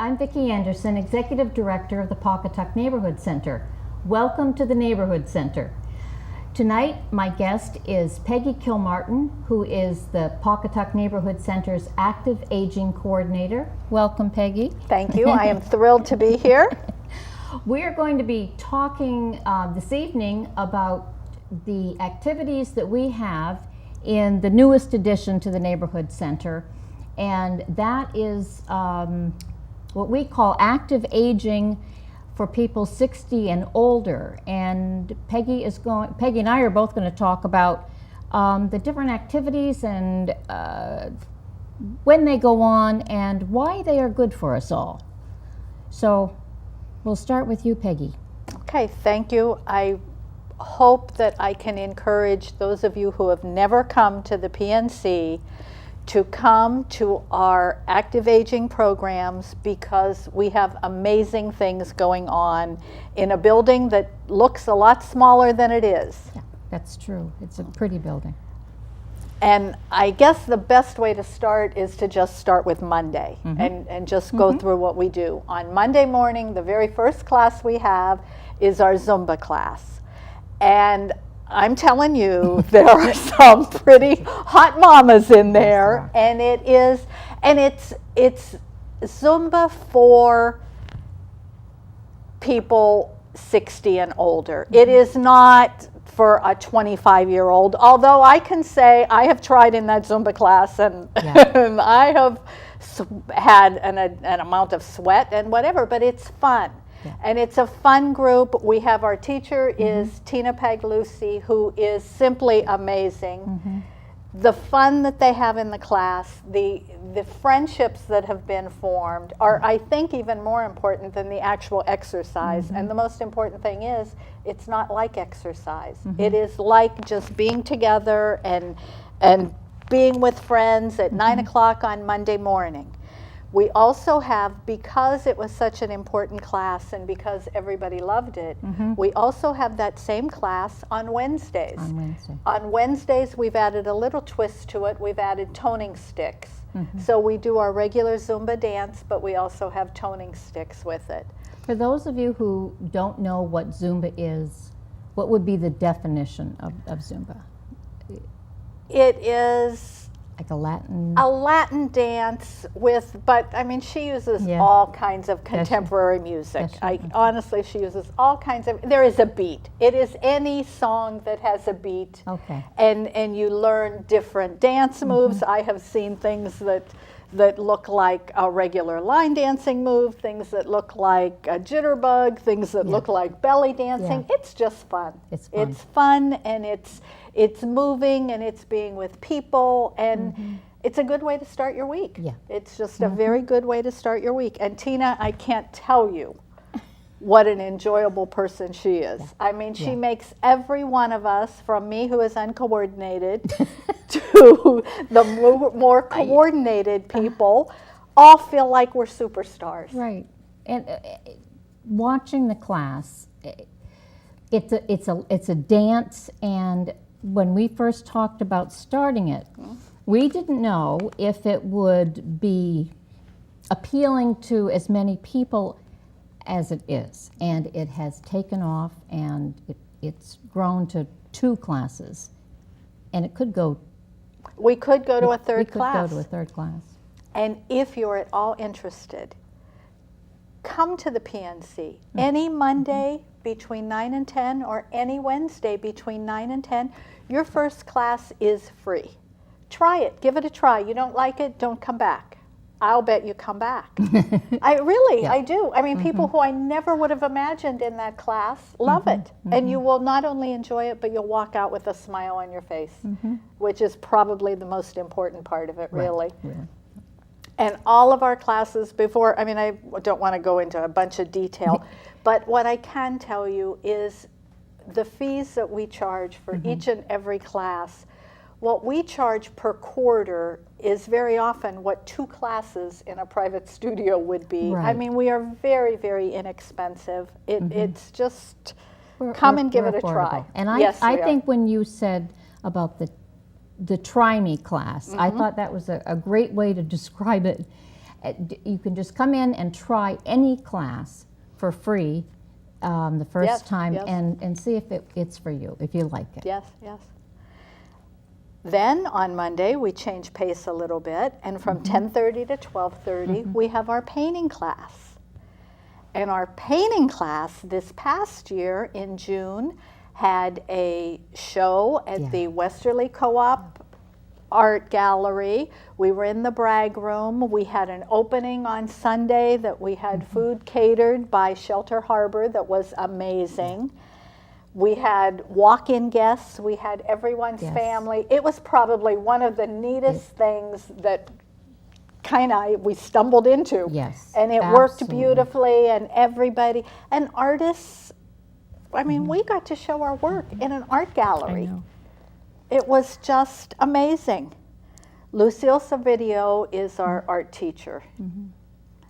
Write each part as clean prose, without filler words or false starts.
I'm Vicky Anderson, Executive Director of the Pawcatuck Neighborhood Center. Welcome to the Neighborhood Center. Tonight, my guest is Peggy Kilmartin, who is the Pawcatuck Neighborhood Center's Active Aging Coordinator. Welcome, Peggy. Thank you. I am thrilled to be here. We are going to be talking this evening about the activities that we have in the newest addition to the Neighborhood Center, and that is what we call active aging for people 60 and older. And Peggy and I are both going to talk about the different activities and when they go on and why they are good for us all. So we'll start with you, Peggy. Okay, thank you. I hope that I can encourage those of you who have never come to the PNC to come to our active aging programs, because we have amazing things going on in a building that looks a lot smaller than it is. Yeah, that's true. It's a pretty building. And I guess the best way to start is to just start with Monday and just go through what we do. On Monday morning, the very first class we have is our Zumba class. And I'm telling you, there are some pretty hot mamas in there, and it's Zumba for people 60 and older. It is not for a 25-year-old, although I can say I have tried in that Zumba class, and, and I have had an amount of sweat and whatever, but it's fun. Yeah. And it's a fun group. We have our teacher is Tina Peglucci, who is simply amazing. The fun that they have in the class, the friendships that have been formed are, I think, even more important than the actual exercise. And the most important thing is, it's not like exercise. It is like just being together and being with friends at 9 o'clock on Monday morning. We also have, because it was such an important class and because everybody loved it, we also have that same class on Wednesdays. On Wednesdays, we've added a little twist to it. We've added toning sticks. So we do our regular Zumba dance, but we also have toning sticks with it. For those of you who don't know what Zumba is, what would be the definition of Zumba? It is like a Latin dance with, but I mean, she uses all kinds of contemporary music. Honestly, she uses all kinds of, there is a beat. It is any song that has a beat. Okay. And you learn different dance moves. I have seen things that look like a regular line dancing move, things that look like a jitterbug, things that look like belly dancing. It's just fun. It's fun, and it's moving, and it's being with people, and it's a good way to start your week. Yeah. It's just a very good way to start your week. And Tina, I can't tell you what an enjoyable person she is. Yeah. I mean, she makes every one of us, from me who is uncoordinated to the more coordinated people, all feel like we're superstars. Right. And watching the class, it's a dance, and when we first talked about starting it, we didn't know if it would be appealing to as many people as it is, and it has taken off, and it's grown to 2 classes, and it could go. We could go to a third class. We could go to a third class. And if you're at all interested, come to the PNC any Monday between 9 and 10, or any Wednesday between 9 and 10. Your first class is free. Try it. Give it a try. You don't like it, don't come back. I'll bet you come back. I do. I mean, people who I never would have imagined in that class love it. And you will not only enjoy it, but you'll walk out with a smile on your face, which is probably the most important part of it, really. Right. And all of our classes before, I mean, I don't want to go into a bunch of detail, but what I can tell you is the fees that we charge for each and every class. What we charge per quarter is very often what 2 classes in a private studio would be. Right. I mean, we are very, very inexpensive. It's just, come and give it a try. And I think when you said about the Try Me class, I thought that was a great way to describe it. You can just come in and try any class for free the first Yes, time yes. and see if it's for you, if you like it. Yes, yes. Then on Monday, we change pace a little bit, and from 10:30 to 12:30, we have our painting class. And our painting class this past year in June had a show at the Westerly Co-op Art Gallery. We were in the Bragg Room. We had an opening on Sunday that we had food catered by Shelter Harbor that was amazing. We had walk-in guests. We had everyone's family. It was probably one of the neatest things that we stumbled into. Yes, and it worked beautifully, and everybody, and artists, I mean, we got to show our work in an art gallery. I know. It was just amazing. Lucille Savidio is our art teacher.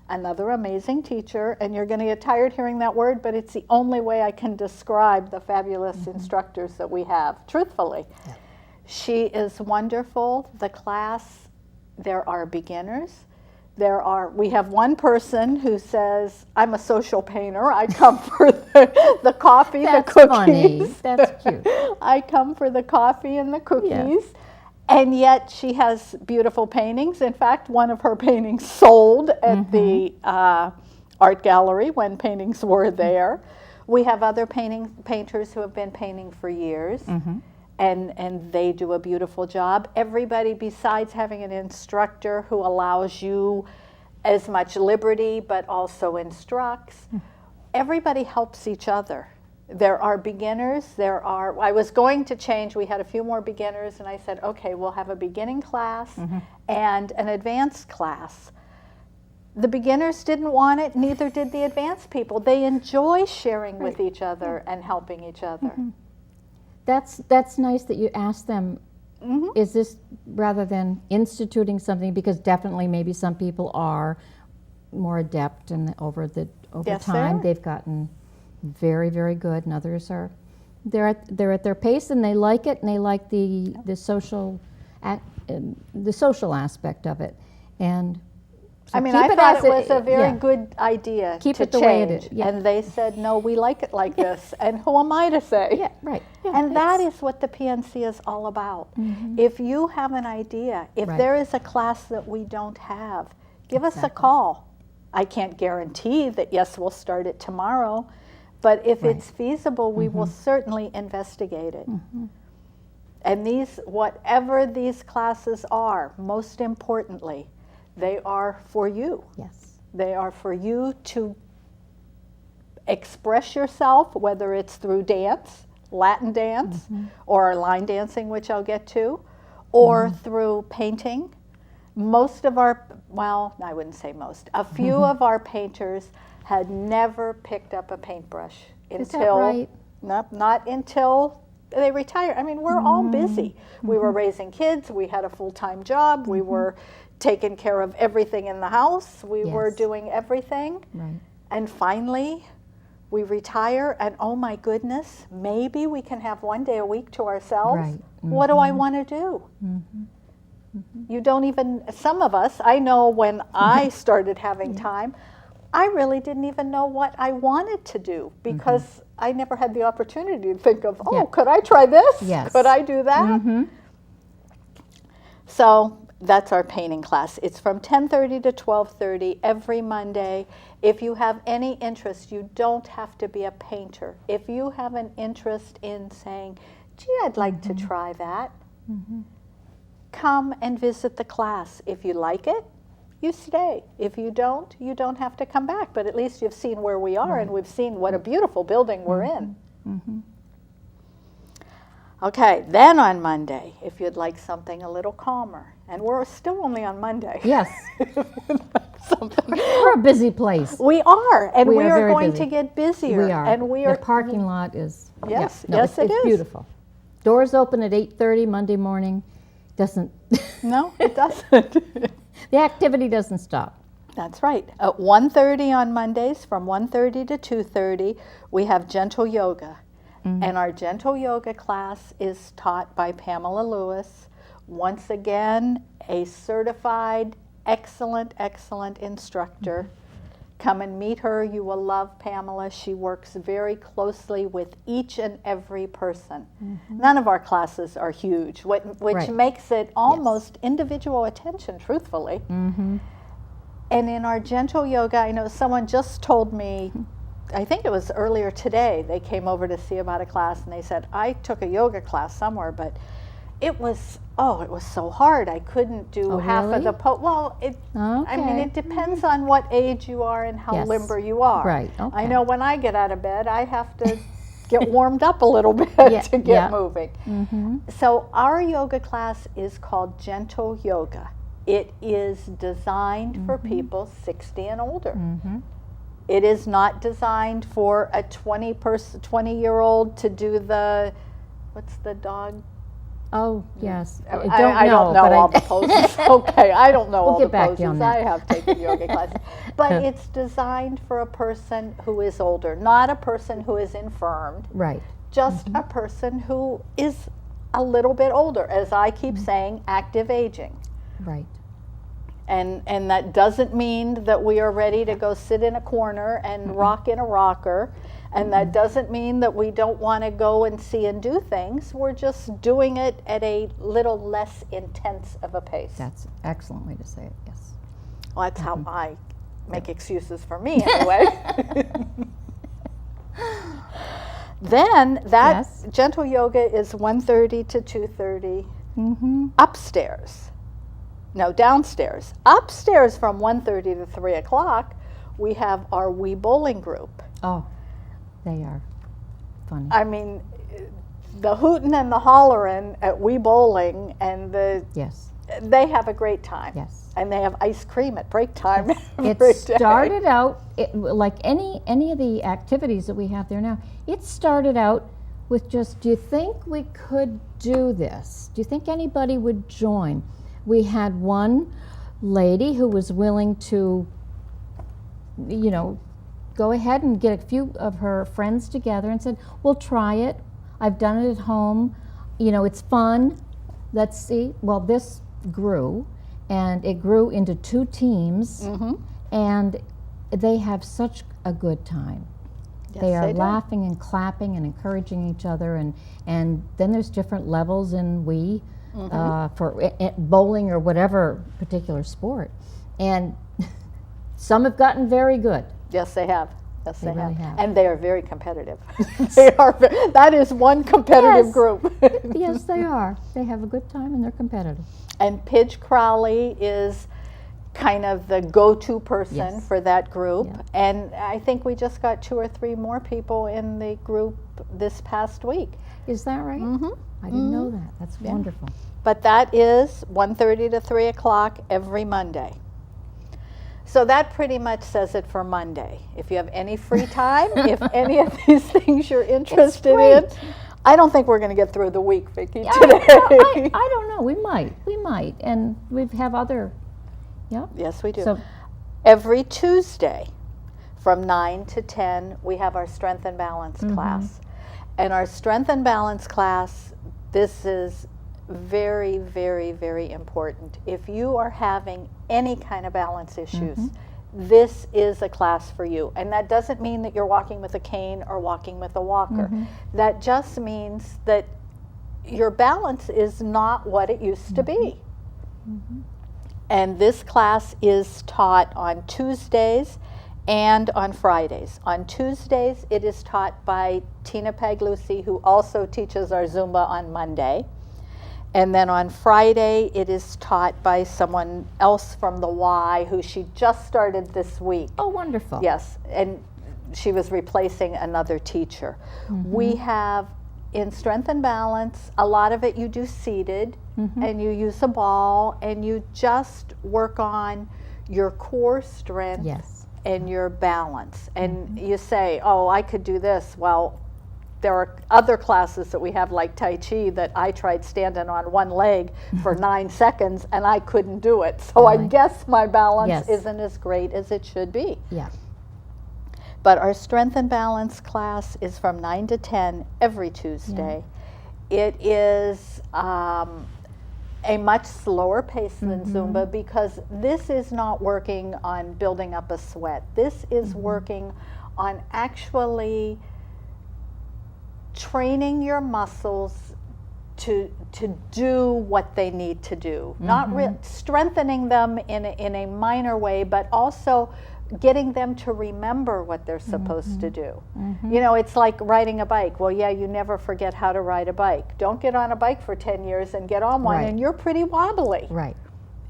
Another amazing teacher, and you're going to get tired hearing that word, but it's the only way I can describe the fabulous instructors that we have, truthfully. She is wonderful. The class, there are beginners. We have one person who says, I'm a social painter. I come for the coffee, the cookies. Funny. That's cute. I come for the coffee and the cookies. And yet she has beautiful paintings. In fact, one of her paintings sold at the art gallery when paintings were there. We have other painters who have been painting for years. And they do a beautiful job. Everybody, besides having an instructor who allows you as much liberty but also instructs, everybody helps each other. There are beginners, I was going to change, we had a few more beginners, and I said, okay, we'll have a beginning class and an advanced class. The beginners didn't want it, neither did the advanced people. They enjoy sharing with each other and helping each other. That's nice that you asked them, is this rather than instituting something, because definitely maybe some people are more adept and over time they've gotten very, very good, and others are they're at their pace and they like it, and they like the social aspect of it. And so I thought it was a very good idea to it the change. way it is. And they said, no, we like it like this. And who am I to say? Yeah, right. Yeah, and that is what the PNC is all about. If you have an idea, if there is a class that we don't have, give us a call. I can't guarantee that, yes, we'll start it tomorrow, but if it's feasible, we will certainly investigate it. And whatever these classes are, most importantly, they are for you. Yes. They are for you to express yourself, whether it's through dance, Latin dance, or line dancing, which I'll get to, or through painting. Most of our, well, I wouldn't say most, a few of our painters had never picked up a paintbrush until, not until they retire. I mean, we're all busy. We were raising kids, we had a full-time job, we were taking care of everything in the house, we were doing everything. And finally, we retire, and oh my goodness, maybe we can have one day a week to ourselves. What do I want to do? You don't even, some of us, I know when I started having time, I really didn't even know what I wanted to do, because I never had the opportunity to think of, could I try this? Could I do that? So that's our painting class. It's from 10:30 to 12:30 every Monday. If you have any interest, you don't have to be a painter. If you have an interest in saying, gee, I'd like to try that, come and visit the class. If you like it, you stay. If you don't have to come back. But at least you've seen where we are, and we've seen what a beautiful building we're in. Okay, then on Monday, if you'd like something a little calmer, and we're still only on Monday. Yes. We're a busy place. We are, and we are going busy. to get busier. We are. And we are. The parking lot is, yes, it's it is. beautiful. Doors open at 8:30 Monday morning. Doesn't. No, it doesn't. The activity doesn't stop. That's right. At 1:30 on Mondays, from 1:30 to 2:30, we have gentle yoga. And our gentle yoga class is taught by Pamela Lewis, once again, a certified excellent, excellent instructor. Come and meet her. You will love Pamela. She works very closely with each and every person. None of our classes are huge, which Right. makes it almost individual attention, truthfully. And in our gentle yoga, I know someone just told me, I think it was earlier today, they came over to see about a class and they said, I took a yoga class somewhere, but it was so hard. I couldn't do half really? of the well, I mean, it depends on what age you are and how Yes. limber you are. Right, okay. I know when I get out of bed, I have to get warmed up a little bit to get moving. So our yoga class is called Gentle Yoga. It is designed for people 60 and older. It is not designed for a 20-year-old to do the, what's the dog? Oh, yes. I don't know all the poses. Okay, I don't know all the get back to poses. you on that. I have taken yoga classes. But it's designed for a person who is older, not a person who is infirmed, Right. just a person who is a little bit older. As I keep saying, active aging. Right. And that doesn't mean that we are ready to go sit in a corner and rock in a rocker. And that doesn't mean that we don't want to go and see and do things. We're just doing it at a little less intense of a pace. That's an excellent way to say it, yes. Well, that's how I make excuses for me anyway. Then that gentle yoga is 1:30 to 2:30 upstairs. No, downstairs. Upstairs from 1:30 to 3 o'clock, we have our Wii Bowling group. Oh, they are funny. I mean, the hootin' and the hollerin' at Wii Bowling, and they have a great time. Yes. And they have ice cream at break time. It started out, like any of the activities that we have there now, it started out with just, do you think we could do this? Do you think anybody would join? We had one lady who was willing to, go ahead and get a few of her friends together and said, we'll try it. I've done it at home. It's fun. Let's see. Well, this grew, and it grew into 2 teams, and they have such a good time. Yes, they are they do. laughing and clapping and encouraging each other, and then there's different levels in Wii for bowling or whatever particular sport. And some have gotten very good. Yes, they have. Yes, they really have. have. And they are very competitive. That is one competitive group. Yes, they are. They have a good time and they're competitive. And Pidge Crowley is kind of the go-to person for that group. Yeah. And I think we just got 2 or 3 more people in the group this past week. Is that right? I didn't know that. That's wonderful. But that is 1:30 to 3 o'clock every Monday. So that pretty much says it for Monday. If you have any free time, if any of these things you're interested in, I don't think we're going to get through the week, Vicky, today. I don't know. We might. And we have other, Yes, we do. So, every Tuesday from 9 to 10, we have our Strength and Balance class. And our Strength and Balance class, this is very, very, very important. If you are having any kind of balance issues, this is a class for you. And that doesn't mean that you're walking with a cane or walking with a walker. That just means that your balance is not what it used to be. And this class is taught on Tuesdays and on Fridays. On Tuesdays, it is taught by Tina Paglucci, who also teaches our Zumba on Monday. And then on Friday, it is taught by someone else from the Y, who she just started this week. oh, wonderful. Yes, and she was replacing another teacher. We have, in Strength and Balance, a lot of it you do seated, and you use a ball, and you just work on your core strength and your balance. And you say, oh, I could do this. Well, there are other classes that we have, like Tai Chi, that I tried standing on one leg for 9 seconds and I couldn't do it. So I guess my balance isn't as great as it should be. Yeah. But our Strength and Balance class is from 9 to 10 every Tuesday. It is a much slower pace than Zumba, because this is not working on building up a sweat. This is working on actually training your muscles to do what they need to do. Not strengthening them in a minor way, but also getting them to remember what they're supposed to do. You know, it's like riding a bike. Well, yeah, you never forget how to ride a bike. Don't get on a bike for 10 years and get on one Right. and you're pretty wobbly. Right.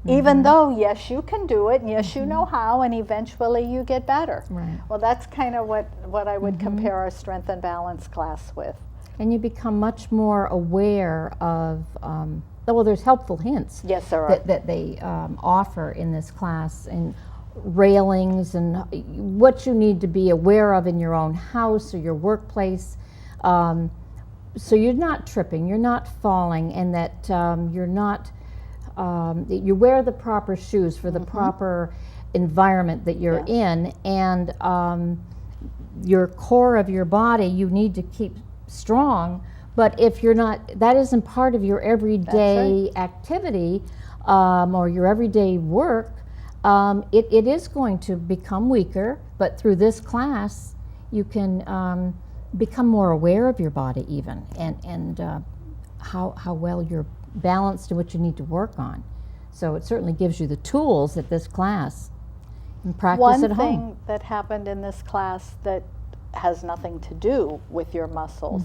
Even though, yes, you can do it, and yes, you know how, and eventually you get better. Right. Well, that's kind of what I would compare our strength and balance class with. And you become much more aware of, well, there's helpful hints Yes, there are. that they offer in this class, and railings and what you need to be aware of in your own house or your workplace. So you're not tripping, you're not falling, and that you're not, that you wear the proper shoes for the proper environment that you're in, and your core of your body you need to keep strong. But if you're not, that isn't part of your everyday activity or your everyday work, it is going to become weaker. But through this class, you can become more aware of your body even, and how well you're balanced and what you need to work on. So it certainly gives you the tools at this class, and practice at home. One thing that happened in this class that has nothing to do with your muscles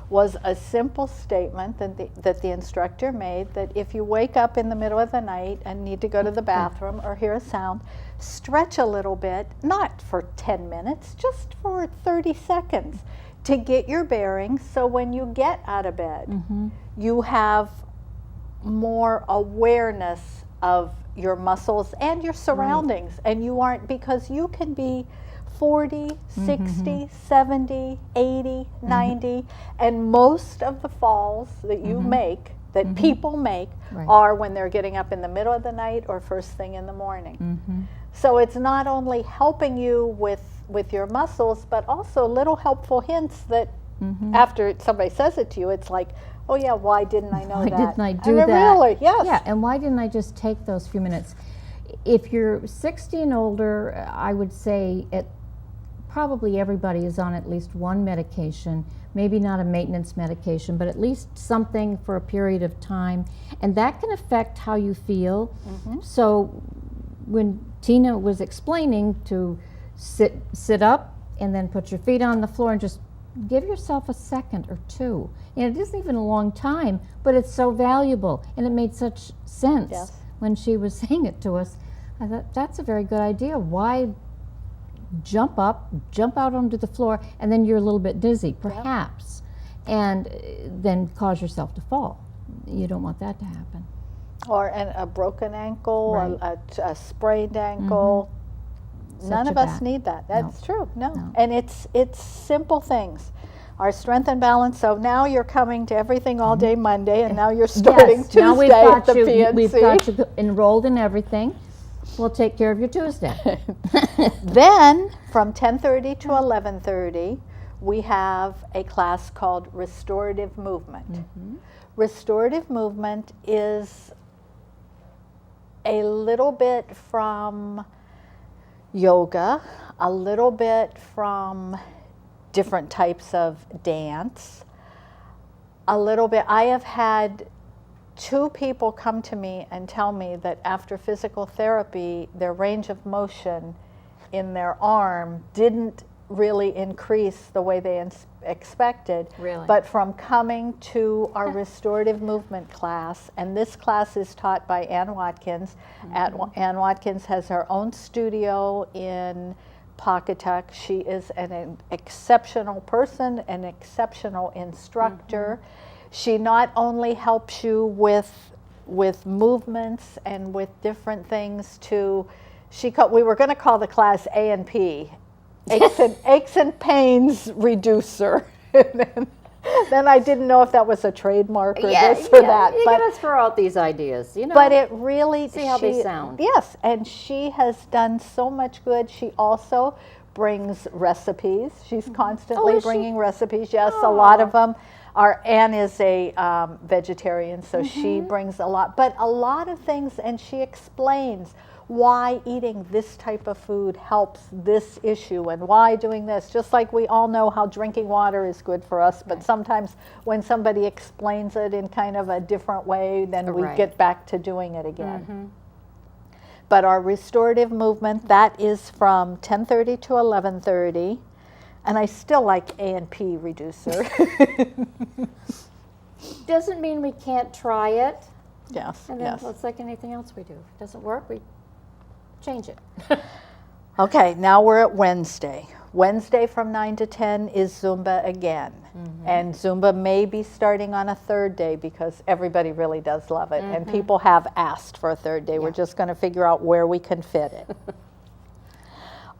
was a simple statement that the instructor made, that if you wake up in the middle of the night and need to go to the bathroom or hear a sound, stretch a little bit, not for 10 minutes, just for 30 seconds to get your bearings, so when you get out of bed, you have more awareness of your muscles and your surroundings, and you aren't, because you can be 40, 60, 70, 80, 90, and most of the falls that you make, that people make, are when they're getting up in the middle of the night or first thing in the morning. So it's not only helping you with your muscles, but also little helpful hints that after somebody says it to you, it's like, oh yeah, why didn't I know that? Why didn't I do that? Really, yes. Yeah, and why didn't I just take those few minutes? If you're 60 and older, I would say probably everybody is on at least one medication, maybe not a maintenance medication, but at least something for a period of time, and that can affect how you feel. So when Tina was explaining to sit up and then put your feet on the floor and just give yourself a second or two. And it isn't even a long time, but it's so valuable, and it made such sense when she was saying it to us. I thought, that's a very good idea. Why jump up, jump out onto the floor, and then you're a little bit dizzy, perhaps, and then cause yourself to fall. You don't want that to happen. Or a broken ankle, a sprained ankle. None of us need that. That's true. No. And it's simple things. Our strength and balance. So now you're coming to everything all day Monday, and now you're starting Tuesday now at the PNC. We've got you enrolled in everything. We'll take care of your Tuesday. Then from 10:30 to 11:30, we have a class called Restorative Movement. Restorative Movement is a little bit from yoga, a little bit from different types of dance, a little bit. I have had 2 people come to me and tell me that after physical therapy, their range of motion in their arm didn't really increase the way they expected. Really? But from coming to our restorative movement class, and this class is taught by Ann Watkins. Ann Watkins has her own studio in Pawcatuck. She is an exceptional person, an exceptional instructor. She not only helps you with movements and with different things we were going to call the class A&P, aches and pains reducer. Then I didn't know if that was a trademark or this or that. You gotta throw out these ideas, you know. But it really, see how they sound. Yes, and she has done so much good. She also brings recipes. She's constantly bringing recipes. Yes, a lot of them. Our Anne is a vegetarian, so she brings a lot, but a lot of things, and she explains why eating this type of food helps this issue and why doing this. Just like we all know how drinking water is good for us, but sometimes when somebody explains it in kind of a different way, then we get back to doing it again. But our restorative movement, that is from 10:30 to 11:30. And I still like A&P reducer. Doesn't mean we can't try it. Yes, And then yes. it's like anything else we do. If it doesn't work, we change it. Okay, now we're at Wednesday. Wednesday from 9 to 10 is Zumba again. And Zumba may be starting on a third day because everybody really does love it. And people have asked for a third day. We're just going to figure out where we can fit it.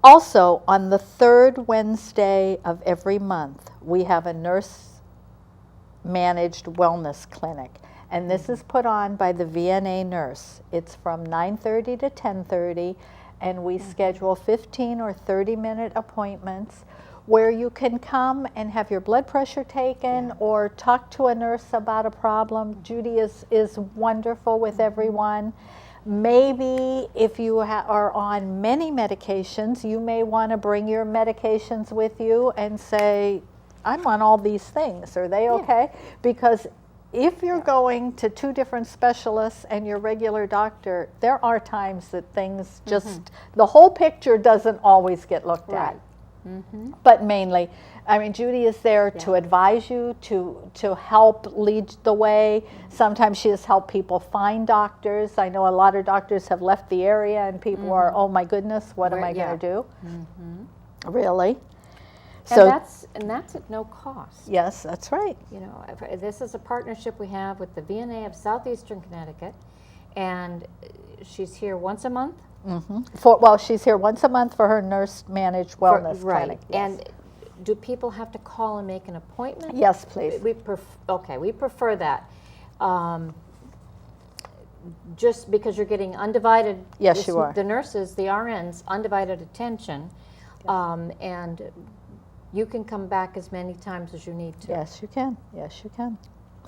Also, on the third Wednesday of every month, we have a nurse-managed wellness clinic. And this is put on by the VNA nurse. It's from 9:30 to 10:30, and we schedule 15 or 30-minute appointments where you can come and have your blood pressure taken or talk to a nurse about a problem. Judy is wonderful with everyone. Maybe if you are on many medications, you may want to bring your medications with you and say, I'm on all these things. Are they okay? Because if you're going to two different specialists and your regular doctor, there are times that things just, the whole picture doesn't always get looked at. But mainly, I mean, Judy is there to advise you, to help lead the way. Sometimes she has helped people find doctors. I know a lot of doctors have left the area and people are, oh my goodness, what am I going to do? Really? So and that's at no cost. Yes, that's right. You know, this is a partnership we have with the VNA of Southeastern Connecticut, and she's here once a month. Well, she's here once a month for her nurse-managed wellness clinic. Yes. And do people have to call and make an appointment? Yes, please. We prefer that. Just because you're getting undivided. Yes, you are. The nurses, the RNs, undivided attention, and you can come back as many times as you need to. Yes, you can. Yes, you can.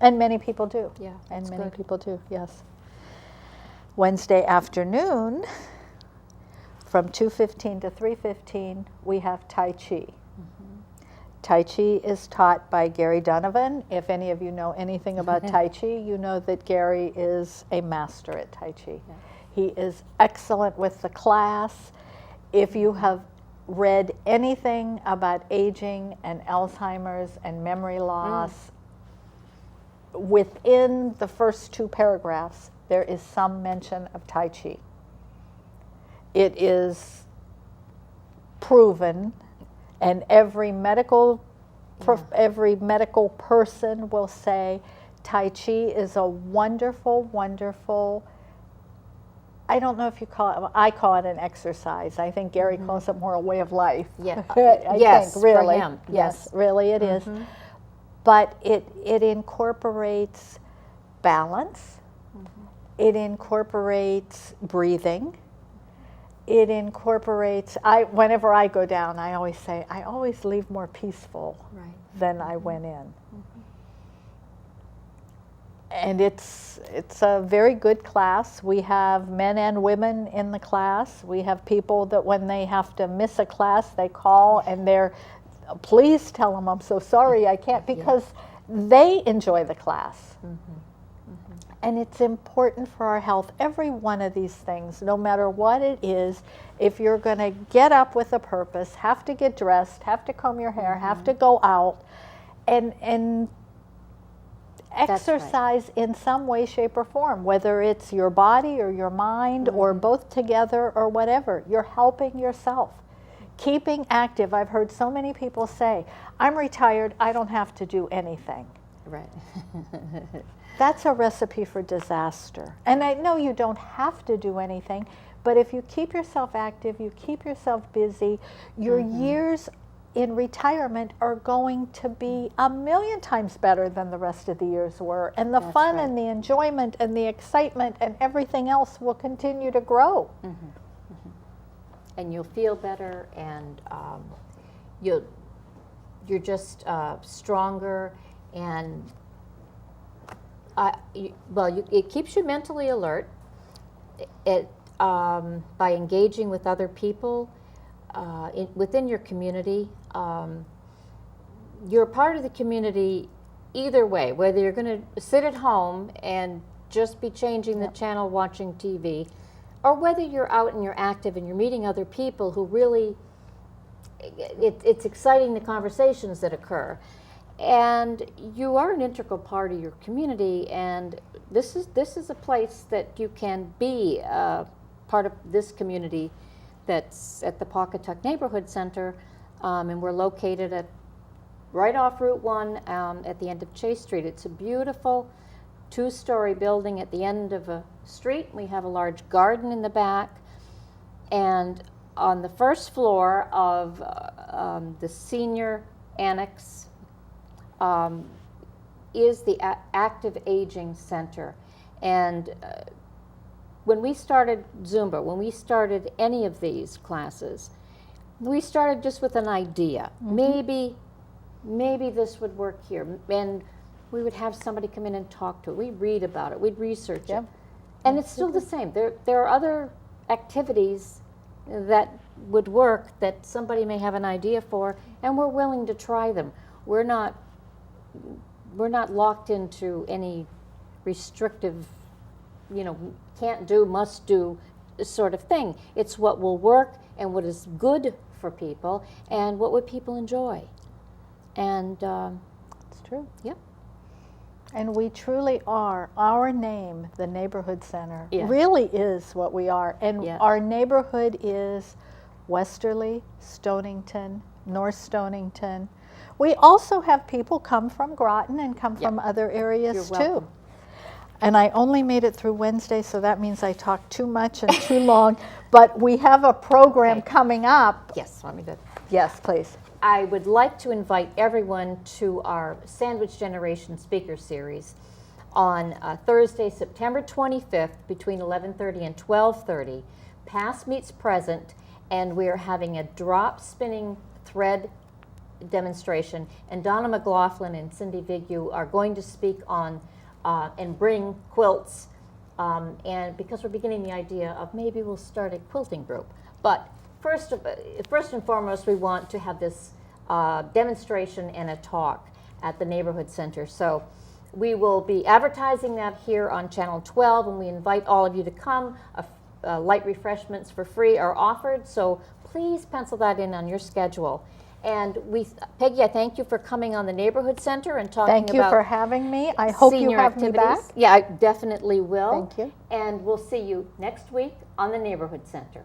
And many people do. Yeah, and that's many good. people do. Yes. Wednesday afternoon, from 2:15 to 3:15, we have Tai Chi. Tai Chi is taught by Gary Donovan. If any of you know anything about Tai Chi, you know that Gary is a master at Tai Chi. Yeah. He is excellent with the class. If you have read anything about aging and Alzheimer's and memory loss, within the first two paragraphs, there is some mention of Tai Chi. It is proven, and every medical person will say Tai Chi is a wonderful, wonderful, I don't know if you call it, I call it an exercise. I think Gary calls it more a way of life. Yeah. I think, really. For him. Yes, really it is. But it incorporates balance. It incorporates breathing. It incorporates, whenever I go down, I always say, I always leave more peaceful than I went in. And it's a very good class. We have men and women in the class. We have people that when they have to miss a class, they call and they're, please tell them I'm so sorry I can't, because they enjoy the class. And it's important for our health. Every one of these things, no matter what it is, if you're going to get up with a purpose, have to get dressed, have to comb your hair, have to go out, and exercise in some way, shape, or form, whether it's your body or your mind or both together or whatever, you're helping yourself. Keeping active. I've heard so many people say, I'm retired, I don't have to do anything. Right. That's a recipe for disaster. And I know you don't have to do anything, but if you keep yourself active, you keep yourself busy, your years in retirement are going to be a million times better than the rest of the years were. And the fun and the enjoyment and the excitement and everything else will continue to grow. And you'll feel better, and you're just stronger, And it keeps you mentally alert. By engaging with other people within your community. You're part of the community either way, whether you're going to sit at home and just be changing the channel watching TV, or whether you're out and you're active and you're meeting other people who really, it's exciting, the conversations that occur. And you are an integral part of your community, and this is a place that you can be part of this community that's at the Pawcatuck Neighborhood Center, and we're located right off Route 1 at the end of Chase Street. It's a beautiful 2-story building at the end of a street. We have a large garden in the back, and on the first floor of the senior annex is the Active Aging Center. And when we started Zumba, when we started any of these classes, we started just with an idea. Maybe this would work here. And we would have somebody come in and talk to it. We'd read about it. We'd research it. And it's still the same. There are other activities that would work that somebody may have an idea for, and we're willing to try them. We're not locked into any restrictive, can't do, must do sort of thing. It's what will work and what is good for people and what would people enjoy. And it's true. Yep. And we truly are, our name, the Neighborhood Center, really is what we are. And our neighborhood is Westerly, Stonington, North Stonington. We also have people come from Groton and come from other areas too. Welcome. And I only made it through Wednesday, so that means I talked too much and too long. But we have a program coming up. Yes, want me to? Yes, please. I would like to invite everyone to our Sandwich Generation Speaker Series on Thursday, September 25th, between 11:30 and 12:30. Past meets present, and we're having a drop spinning thread demonstration. And Donna McLaughlin and Cindy Vigu are going to speak on and bring quilts. And because we're beginning the idea of maybe we'll start a quilting group. But first and foremost, we want to have this demonstration and a talk at the Neighborhood Center. So we will be advertising that here on Channel 12, and we invite all of you to come. Light refreshments for free are offered, so please pencil that in on your schedule. And Peggy, I thank you for coming on the Neighborhood Center and talking about Thank you for having me. I hope you have me back. Yeah, I definitely will. Thank you. And we'll see you next week on the Neighborhood Center.